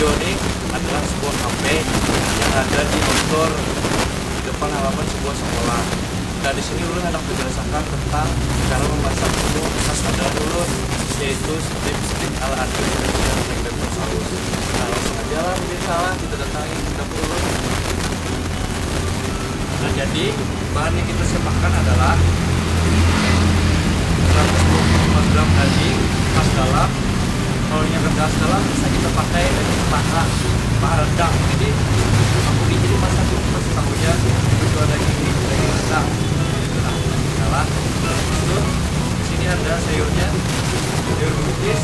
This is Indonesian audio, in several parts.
video ini adalah sebuah kafe yang ada di outdoor di depan halaman sebuah sekolah. Nah, di sini ulun hendak menjelaskan tentang cara memasak menu khas andalan ulun, yaitu steak ala Andi dan black pepper saus. Nah, langsung aja lah, salah kita datangi dapur ulun. Nah, jadi bahan yang kita siapkan adalah 125 gram daging khas dalam. Kalau yang khas dalam bisa kita pakai daging paha rendang. Jadi aku ini jadi masak dulu masih tahunya jual daging ini daging rendang. Nah, salah. Itu di sini ada sayurnya, sayur buncis.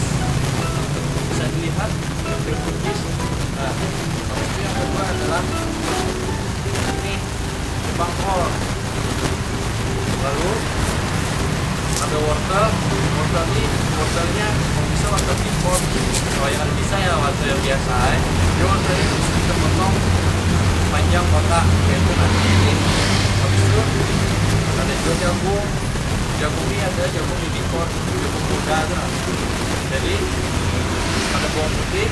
Bisa dilihat sayur buncis. Nah, itu yang kedua adalah ini bangkol. Lalu ada wortel ini wortelnya kalau bisa wortel impor. Kalau yang bisa ya wortel yang biasa ya. Wortelnya bisa kita potong panjang kotak, yaitu nanti ini. Habis itu ada juga jagung ini ada jagung impor, jagung muda tuh. Jadi ada bawang putih.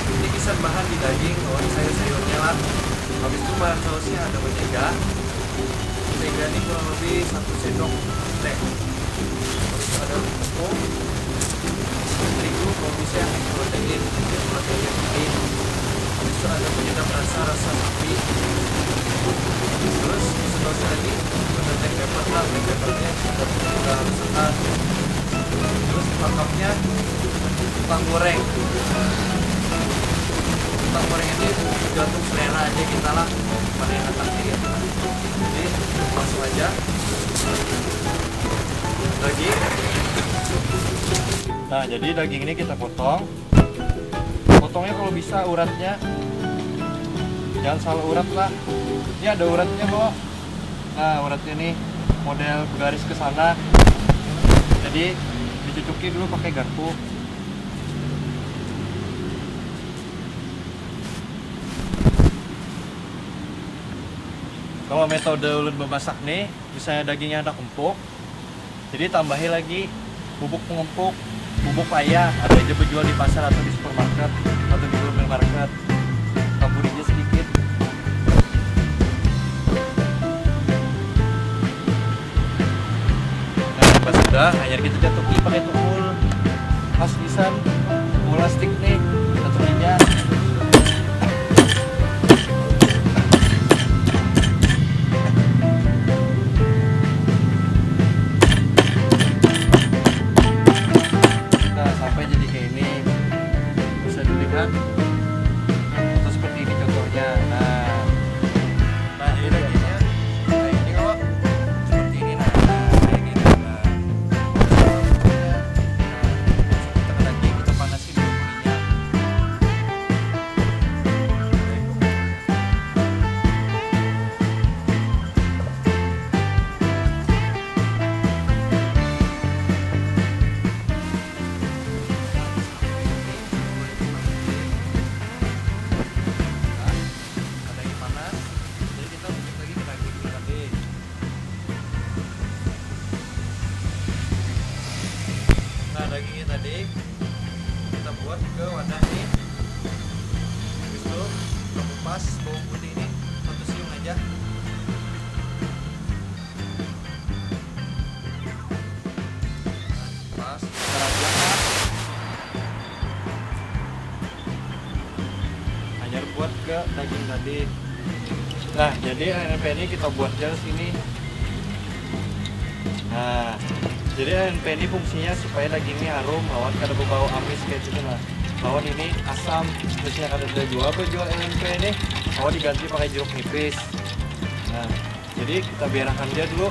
Ini kisah bahan di daging, sayur-sayurnya lah. Habis itu bahan sausnya ada mentega. Mentega ini kurang lebih 1 sendok teh. Habis itu ada tepung, terigu kalau bisa yang protein putih. Habis itu ada penyedap rasa sapi. Terus sausnya lagi ada black pepper lah, black peppernya sudah halusan. Terus pelengkapnya kentang goreng. Kentang goreng ini tergantung selera aja kita lah, mana yang enak ya. Jadi langsung aja daging. Nah, jadi daging ini kita potongnya kalau bisa uratnya jangan salah urat lah. Ini ada uratnya loh. Nah, uratnya nih model garis ke sana, jadi dicucuki dulu pakai garpu. Kalau metode ulun memasak nih, misalnya dagingnya ada empuk, jadi tambahi lagi bubuk pengempuk, bubuk paya, ada aja berjual di pasar atau di supermarket atau di minimarket. Tamburinya sedikit. Nah, pas sudah, hanya kita jatuhi pakai tukul khas pisan, plastik nih, kita tukinya. Atau seperti ini contohnya. Nah ini dagingnya kayak gini kok, seperti ini. Nah kayak gini. Nah kita ke daging, kita panasin dulu minyak. Dagingnya tadi kita buat ke wadah ini. Habis itu kita kupas bawang putih ini 1 siung aja. Nah, pas kita rajang hanya buat ke daging tadi. Nah, jadi ANP ini kita buat jalan sini. Nah, jadi ANP ini fungsinya supaya dagingnya harum, lawan kada bau amis kayak gitu lah. Lawan ini asam, terusnya kada ada jual ANP ini, lawan diganti pakai jeruk nipis. Nah, jadi kita biarkan dia dulu.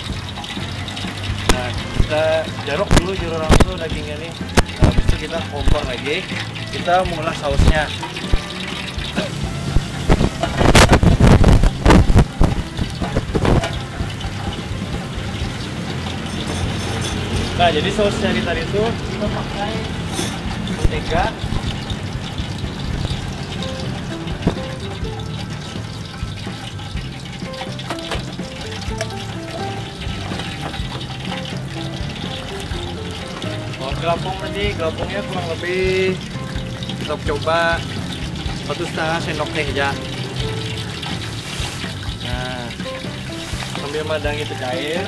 Nah, kita jarok dulu itu dagingnya nih. Nah, habis itu kita kompor lagi, kita mengolah sausnya. Nah, jadi sausnya kita itu kita pakai mentega, gelapung tadi, gelapungnya kurang lebih Kita coba 1,5 sendok teh aja. Nah, sambil madangi cair.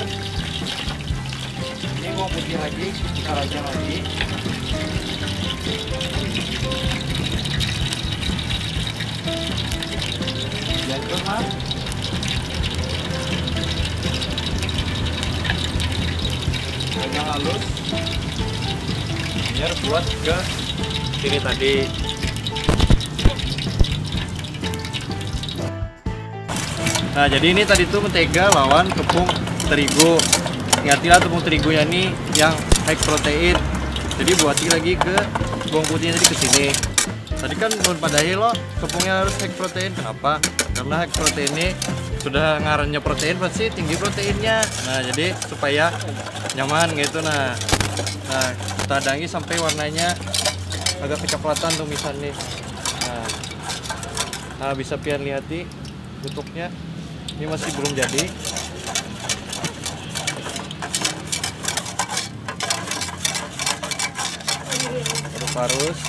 Ini bawang putih lagi, kita rajang lagi. Jangan mas. Rajang halus. Biar buat ke sini tadi. Nah, jadi ini tadi tuh mentega lawan tepung terigu. Ingatilah tepung terigunya nih yang high protein. Jadi buati lagi ke bawang putihnya tadi ke sini. Tadi kan belum padahi loh, tepungnya harus high protein. Kenapa? Karena high protein ini sudah ngarannya protein pasti tinggi proteinnya. Nah, jadi supaya nyaman gitu. Nah, kita dangi sampai warnanya agak kecoklatan tuh misalnya. Nah, bisa pian lihat nih bentuknya. Ini masih belum jadi. Parus.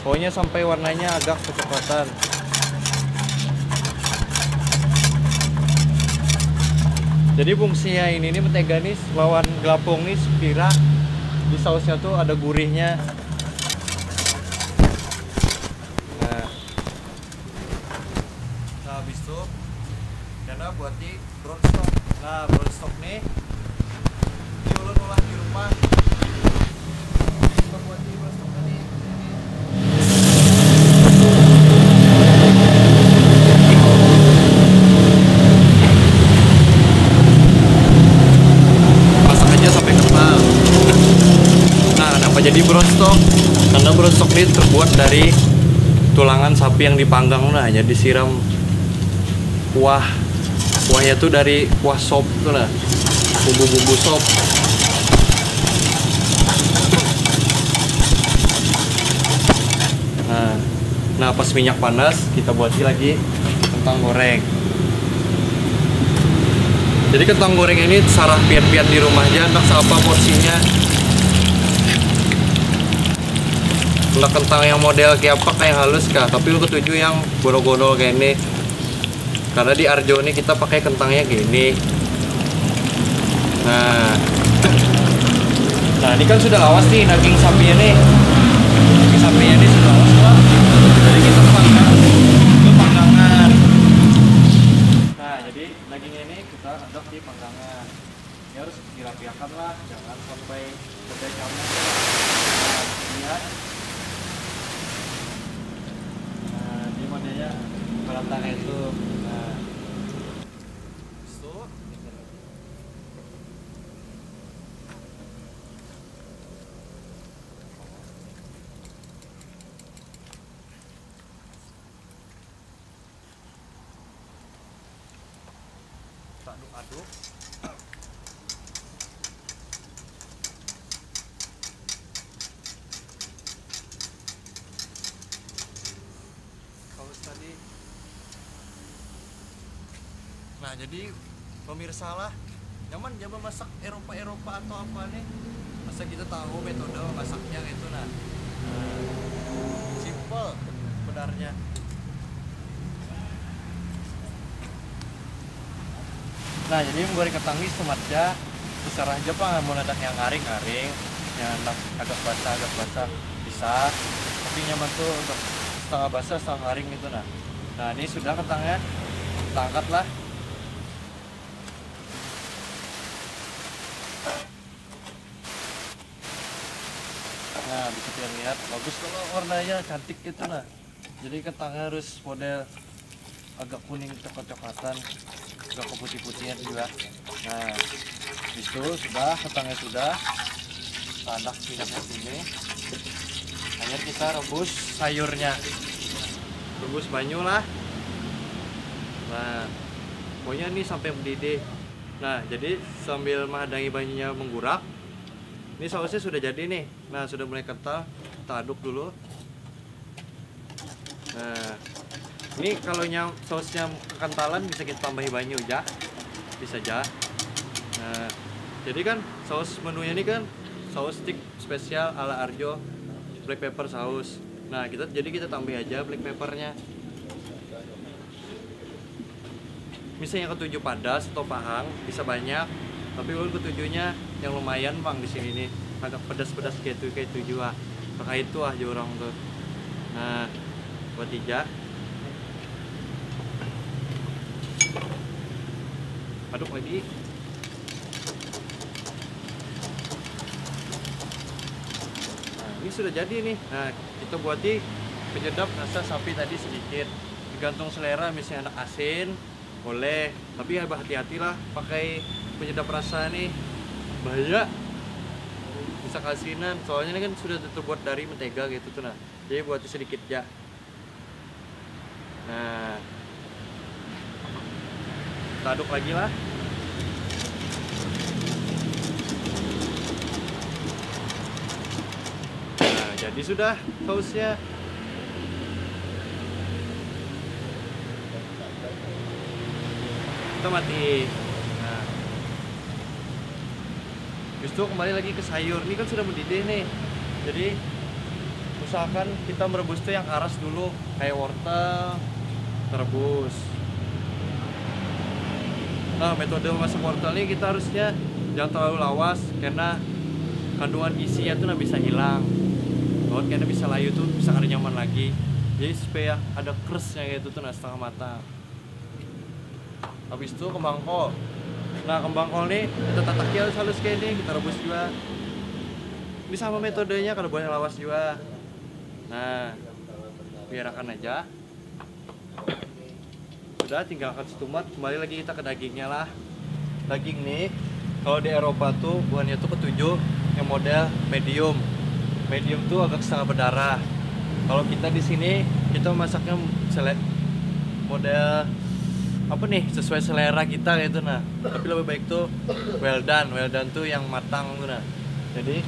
Pokoknya sampai warnanya agak kecoklatan. Jadi fungsinya ini nih mentega nih lawan gelapung nih sepira di sausnya tuh ada gurihnya. Nah habis itu karena buat di brownstock. Nah brownstock nih olah di rumah. Kita buat di brownstock tadi. Masak aja sampai kental. Nah, kenapa jadi brownstock? Karena brownstock ini terbuat dari tulangan sapi yang dipanggang. Nah, jadi siram kuahnya tuh dari kuah sop tuh lah, bumbu-bumbu sop. Nah pas minyak panas kita buati lagi kentang goreng. Jadi kentang goreng ini sarah pian-pian di rumah aja, entah apa porsinya. Entah kentang yang model kayak apa, kayak halus kah, tapi lu ketujuh yang godol-godol kayak ini. Karena di Arjo ini kita pakai kentangnya gini. Nah ini kan sudah lawas nih daging sapinya nih. Daging sapinya ini sudah lawas lah. Jadi kita panggang ke panggangan. Nah jadi dagingnya ini kita aduk di panggangan. Ini harus dirapiakan lah, jangan sampai bercampur. Nah, lihat. Nah di modelnya berantakan itu. Nah, aduk-aduk. Kalau tadi. Nah, jadi pemirsa lah, nyaman coba masak Eropa atau apa nih. Masa kita tahu metode masaknya itu simple sebenarnya. Nah jadi menggoreng kentang ini sematnya besar aja pak, mau nadak yang ngaring-ngaring, yang agak basah bisa, tapi nyaman tuh untuk setengah basah setengah ngaring gitu. Nah ini sudah kentangnya, kita angkat lah. Nah bisa kalian lihat bagus kalau warnanya cantik gitu nah. Jadi kentangnya harus model agak kuning coklat-coklatan, agak keputih-putihan juga. Nah itu sudah, kentangnya sudah, tandak minyaknya sini. Hanya kita rebus sayurnya, rebus banyu lah. Nah pokoknya ini sampai mendidih. Nah jadi sambil mengadangi banyunya menggurak, ini sausnya sudah jadi nih. Nah sudah mulai kental, kita aduk dulu. Nah ini kalau sausnya kekentalan bisa kita tambahi banyu aja, bisa aja. Nah jadi kan saus menunya ini kan saus stick spesial ala Arjo black pepper saus. Nah, jadi kita tambah aja black peppernya. Misalnya ketujuh pedas atau pahang bisa banyak, tapi ulun ketujuhnya yang lumayan bang di sini nih, agak pedas-pedas kayak tujuh ah. Maka itu ah jorong tuh. Nah, buat 3. Aduk lagi. Nah, ini sudah jadi nih. Nah, kita buati penyedap rasa sapi tadi sedikit. Tergantung selera, misalnya anak asin boleh, tapi ya hati-hatilah pakai penyedap rasa nih, bahaya bisa keasinan. Soalnya ini kan sudah terbuat dari mentega gitu tuh. Nah, jadi buat sedikit ya. Nah, kita aduk lagi lah. Nah, jadi sudah sausnya. Kita mati. Nah, justru kembali lagi ke sayur. Ini kan sudah mendidih nih. Jadi usahakan kita merebus tuh yang aras dulu, kayak wortel, rebus. Nah, metode memasak wortel ini kita harusnya jangan terlalu lawas karena kandungan gizinya tuh bisa hilang. Kalau karena bisa layu tuh bisa kada nyaman lagi. Jadi supaya ada keresnya gitu tuh setengah matang. Habis itu kembang kol. Nah, kembang kol nih kita tataki halus-halus kayak ini, kita rebus juga. Ini sama metodenya, kalau boleh lawas juga. Nah, biarkan aja. Sudah, tinggalkan setumat. Kembali lagi kita ke dagingnya lah. Daging nih, kalau di Eropa tuh buahnya tuh ketujuh yang model medium. Medium tuh agak setengah berdarah. Kalau kita di sini kita masaknya model apa nih, sesuai selera kita gitu. Nah, tapi lebih baik tuh well done tuh yang matang tuh. Nah, jadi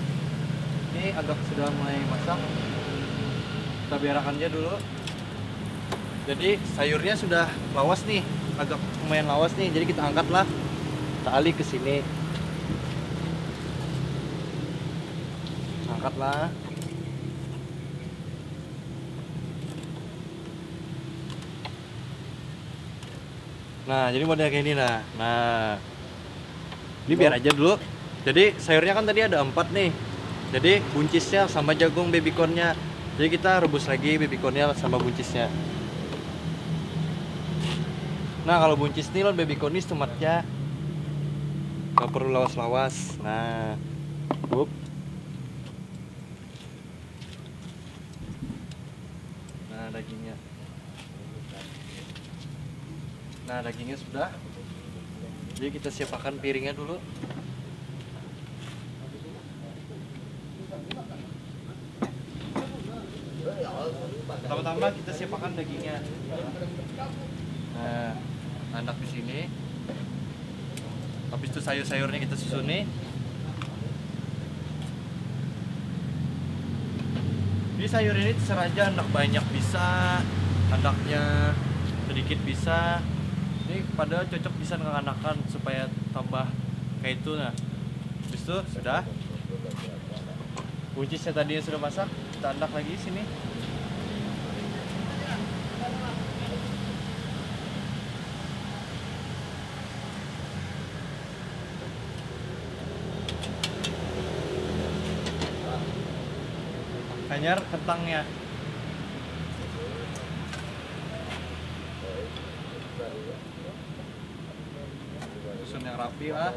ini agak sudah mulai masak, kita biarkan aja dulu. Jadi sayurnya sudah lawas nih, agak lumayan lawas nih, jadi kita angkatlah, kita alih ke sini, angkatlah. Nah, jadi model kayak ini. Nah, ini biar aja dulu. Jadi sayurnya kan tadi ada 4 nih. Jadi buncisnya sama jagung babycornnya. Jadi kita rebus lagi babycornnya sama buncisnya. Nah, kalau buncis nih lon babycorn ini tomatnya nggak perlu lawas-lawas. Nah, nah dagingnya. Nah, dagingnya sudah. Jadi kita siapkan piringnya dulu. Pertama-tama kita siapkan dagingnya. Nah, andak di sini. Habis itu sayur-sayurnya kita susun nih. Jadi sayur ini terserah aja, andak banyak bisa, andaknya sedikit bisa. Ini pada cocok bisa nganakan supaya tambah kayak itu. Nah, habis itu sudah. Buncisnya tadi yang sudah masak, kita andak lagi sini. Anyar kentangnya. Susun yang rapi lah.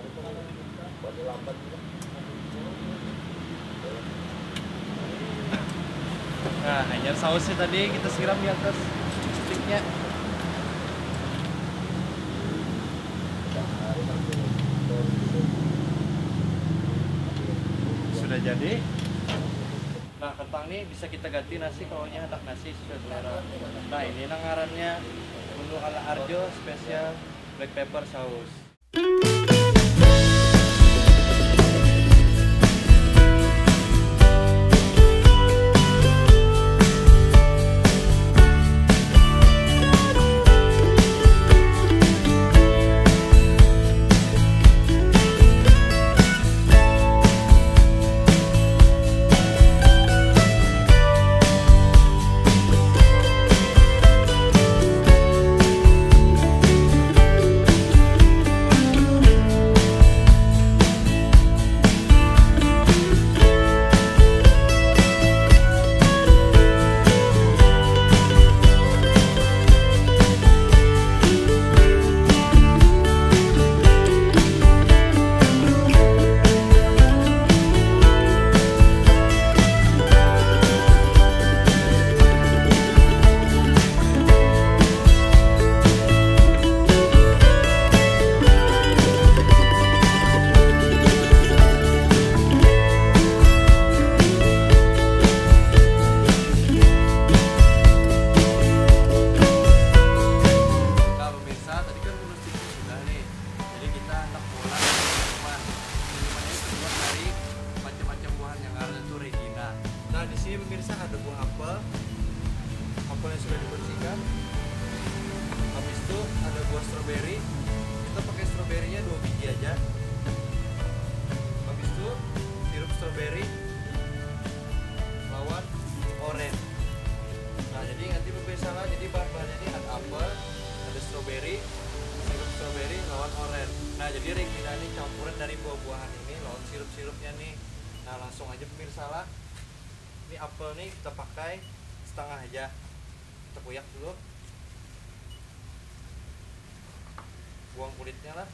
Nah, hanya sausnya tadi kita siram di atas sticknya. Sudah jadi. Nah, kentang ini bisa kita ganti nasi kalau ada nasi sesuai selera. Nah, ini nangarannya menu ala Arjo spesial black pepper saus. ini pemirsa ada buah apel yang sudah dibersihkan. Habis itu ada buah stroberi, kita pakai stroberinya 2 biji aja. Habis itu sirup stroberi lawan oren. Nah jadi nanti pemirsa lah, jadi bahan-bahannya ini ada apel, ada stroberi, sirup stroberi lawan oren. Nah jadi Regina ini campuran dari buah-buahan ini lawan sirup-sirupnya nih. Nah langsung aja pemirsa lah. Ini apel nih kita pakai setengah aja, kita koyak dulu, buang kulitnya lah.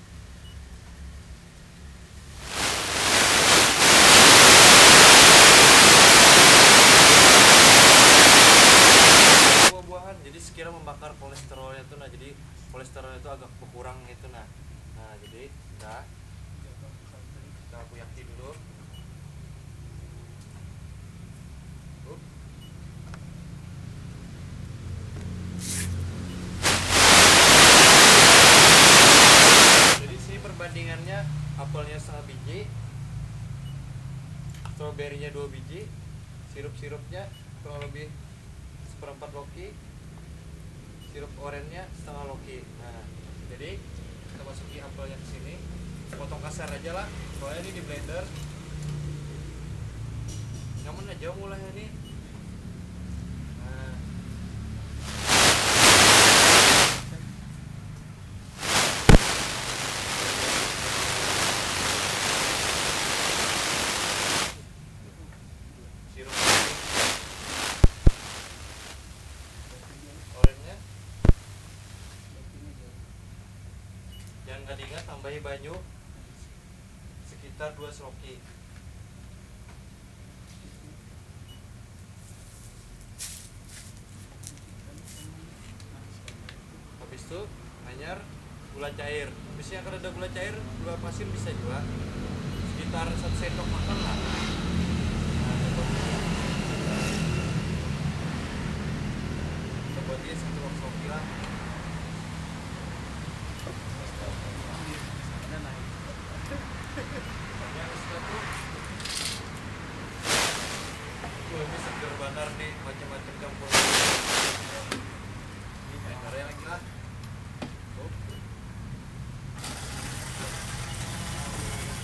Buah-buahan jadi sekira membakar kolesterolnya tuh. Nah jadi kolesterolnya itu agak berkurang itu. Nah jadi udah kita kuyaki dulu. Perbandingannya apelnya setengah biji, stroberinya 2 biji, sirup-sirupnya kurang lebih 1/4 loki, sirup orennya setengah loki. Nah jadi kita masuki apelnya ke sini, potong kasar aja lah, soalnya ini di blender. Nyaman aja mulainya nih. Jangan kadingan tambahi banyu sekitar 2 sloki. Habis itu anyar gula cair. Biasanya kalau ada gula cair, gula pasir bisa juga sekitar 1 sendok makan lah. Kita buatin 1 sloki lah. Ini seger bandar nih, macam-macam campur. Ini blendernya lagi lah.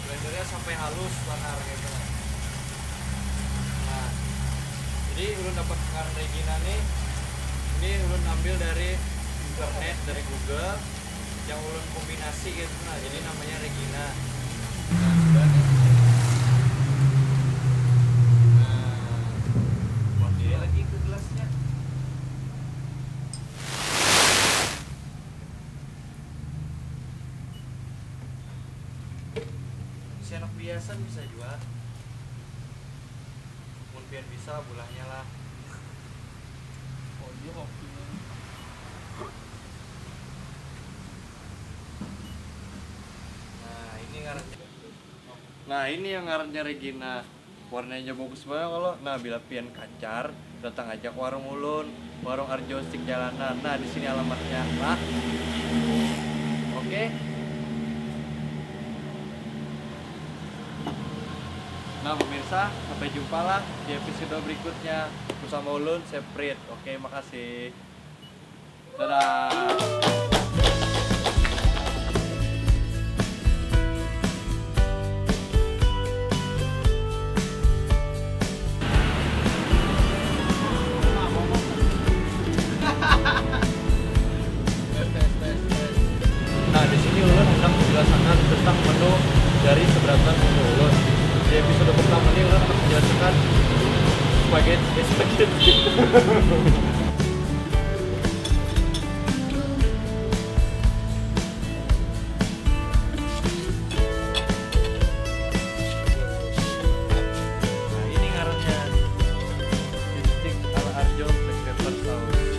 Blendernya sampai halus banar gitu. Nah, jadi ulun dapat pengaruh Regina nih. Ini ulun ambil dari internet, dari Google, yang ulun kombinasi gitu. Nah, jadi namanya Regina. Nah, sudah nih. Lagi ke gelasnya. Sendok biasa bisa juga. Mungkin bisa bulahnya lah. Oh iya kopinya. Nah ini yang ngarannya Regina. Warnanya bagus banget kalau. Nah bila pian kacar, datang aja ke warung ulun, warung Arjo Stik Jalanan. Nah di sini alamatnya lah. Oke. Nah pemirsa, sampai jumpa lah di episode berikutnya bersama ulun Seprit. Oke, makasih. Dadah. Menjelaskan tentang menu dari seberatan menu ulun. Di episode pertama ini ulun akan menjelaskan spaghetti. Nah ini ngarannya stik ala Arjo black pepper sauce.